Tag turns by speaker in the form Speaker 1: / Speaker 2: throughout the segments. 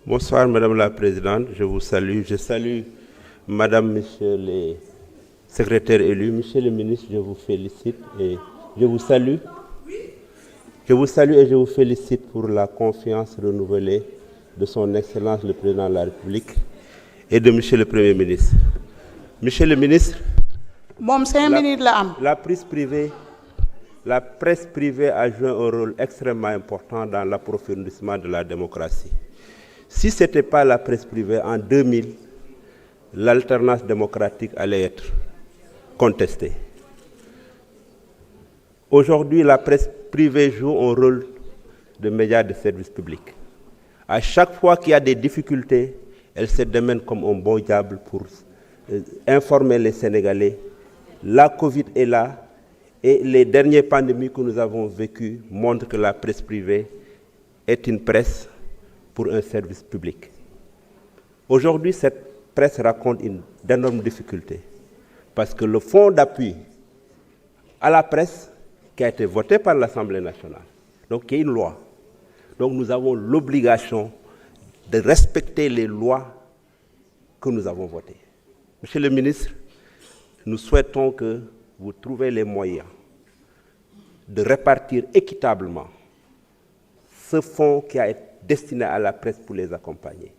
Speaker 1: Bonsoir Madame la Présidente, je vous salue. Je salue Madame, Monsieur les secrétaires élus, Monsieur le ministre, je vous félicite et je vous salue. Je vous salue et je vous félicite pour la confiance renouvelée de son Excellence le Président de la République et de Monsieur le Premier ministre. Monsieur le ministre, la presse privée a joué un rôle extrêmement important dans l'approfondissement de la démocratie. Si ce n'était pas la presse privée, en 2000, l'alternance démocratique allait être contestée. Aujourd'hui, la presse privée joue un rôle de média de service public. À chaque fois qu'il y a des difficultés, elle se démène comme un bon diable pour informer les Sénégalais. La Covid est là et les dernières pandémies que nous avons vécues montrent que la presse privée est une presse pour un service public. Aujourd'hui, cette presse raconte d'énormes difficultés parce que le fonds d'appui à la presse qui a été voté par l'Assemblée nationale, donc qui est une loi. Donc nous avons l'obligation de respecter les lois que nous avons votées. Monsieur le ministre, nous souhaitons que vous trouviez les moyens de répartir équitablement ce fonds qui a été destiné à la presse pour les accompagner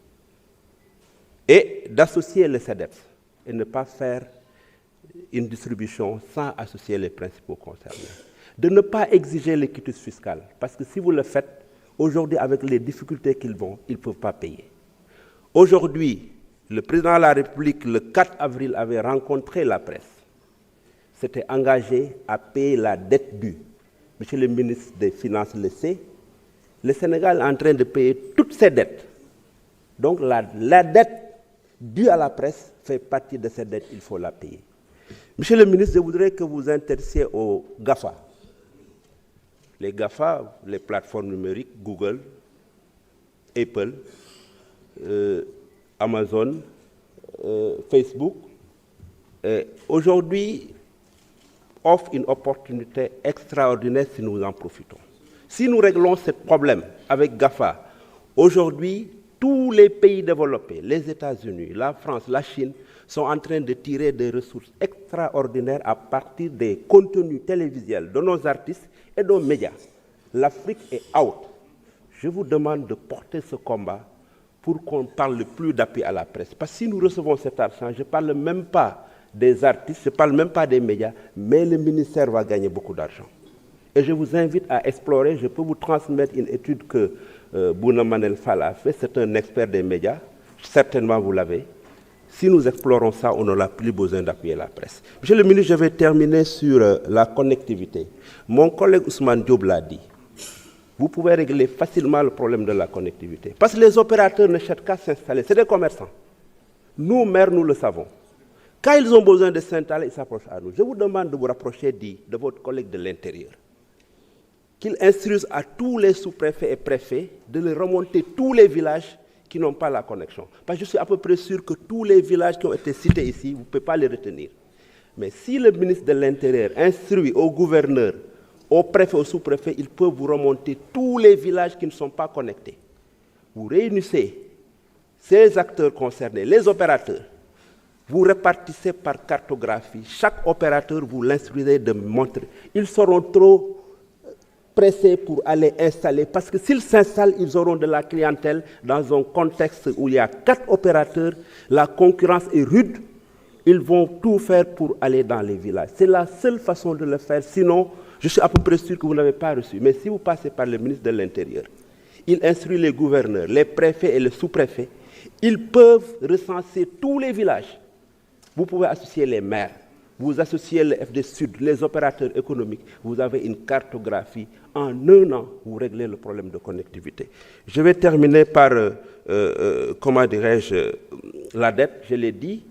Speaker 1: et d'associer le CEDEPS et ne pas faire une distribution sans associer les principaux concernés. De ne pas exiger le quitus fiscal, parce que si vous le faites, aujourd'hui, avec les difficultés qu'ils vont, ils ne peuvent pas payer. Aujourd'hui, le président de la République, le 4 avril, avait rencontré la presse, s'était engagé à payer la dette due. Monsieur le ministre des Finances le sait, le Sénégal est en train de payer toutes ses dettes. Donc la dette due à la presse fait partie de ces dettes, il faut la payer. Monsieur le ministre, je voudrais que vous intéressiez aux GAFA. Les GAFA, les plateformes numériques, Google, Apple, Amazon, Facebook, aujourd'hui offrent une opportunité extraordinaire si nous en profitons. Si nous réglons ce problème avec GAFA, aujourd'hui, tous les pays développés, les États-Unis, la France, la Chine, sont en train de tirer des ressources extraordinaires à partir des contenus télévisuels de nos artistes et de nos médias. L'Afrique est out. Je vous demande de porter ce combat pour qu'on ne parle plus d'appui à la presse. Parce que si nous recevons cet argent, je ne parle même pas des artistes, je ne parle même pas des médias, mais le ministère va gagner beaucoup d'argent. Et je vous invite à explorer, je peux vous transmettre une étude que Bouna Manel Fall a fait, c'est un expert des médias, certainement vous l'avez. Si nous explorons ça, on n'aura plus besoin d'appuyer la presse. Monsieur le ministre, je vais terminer sur la connectivité. Mon collègue Ousmane Diop l'a dit. Vous pouvez régler facilement le problème de la connectivité. Parce que les opérateurs ne cherchent qu'à s'installer. C'est des commerçants. Nous, maires, nous le savons. Quand ils ont besoin de s'installer, ils s'approchent à nous. Je vous demande de vous rapprocher de votre collègue de l'Intérieur. Qu'il instruise à tous les sous-préfets et préfets de les remonter tous les villages qui n'ont pas la connexion. Parce que je suis à peu près sûr que tous les villages qui ont été cités ici, vous ne pouvez pas les retenir. Mais si le ministre de l'Intérieur instruit au gouverneur, aux préfets, aux sous-préfets, ils peuvent vous remonter tous les villages qui ne sont pas connectés. Vous réunissez ces acteurs concernés, les opérateurs, vous répartissez par cartographie. Chaque opérateur, vous l'instruisez de montrer. Ils seront trop pressés pour aller installer, parce que s'ils s'installent, ils auront de la clientèle dans un contexte où il y a 4 opérateurs, la concurrence est rude, ils vont tout faire pour aller dans les villages. C'est la seule façon de le faire, sinon, je suis à peu près sûr que vous n'avez pas reçu. Mais si vous passez par le ministre de l'Intérieur, il instruit les gouverneurs, les préfets et les sous-préfets, ils peuvent recenser tous les villages. Vous pouvez associer les maires, vous associez le FD Sud, les opérateurs économiques, vous avez une cartographie. En un an, vous réglez le problème de connectivité. Je vais terminer par, comment dirais-je, la dette. Je l'ai dit,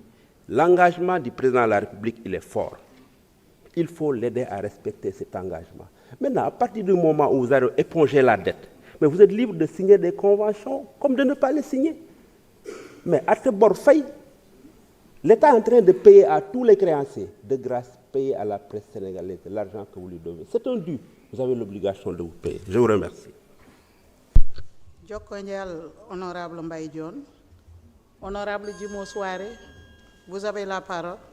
Speaker 1: l'engagement du président de la République, il est fort. Il faut l'aider à respecter cet engagement. Maintenant, à partir du moment où vous allez éponger la dette, mais vous êtes libre de signer des conventions comme de ne pas les signer. Mais à ce bord faille, l'État est en train de payer à tous les créanciers, de grâce, payer à la presse sénégalaise l'argent que vous lui devez. C'est un dû. Vous avez l'obligation de vous payer. Je vous remercie.
Speaker 2: Joko njal, honorable Mbaye Dione. Honorable Djimo Souaré, vous avez la parole.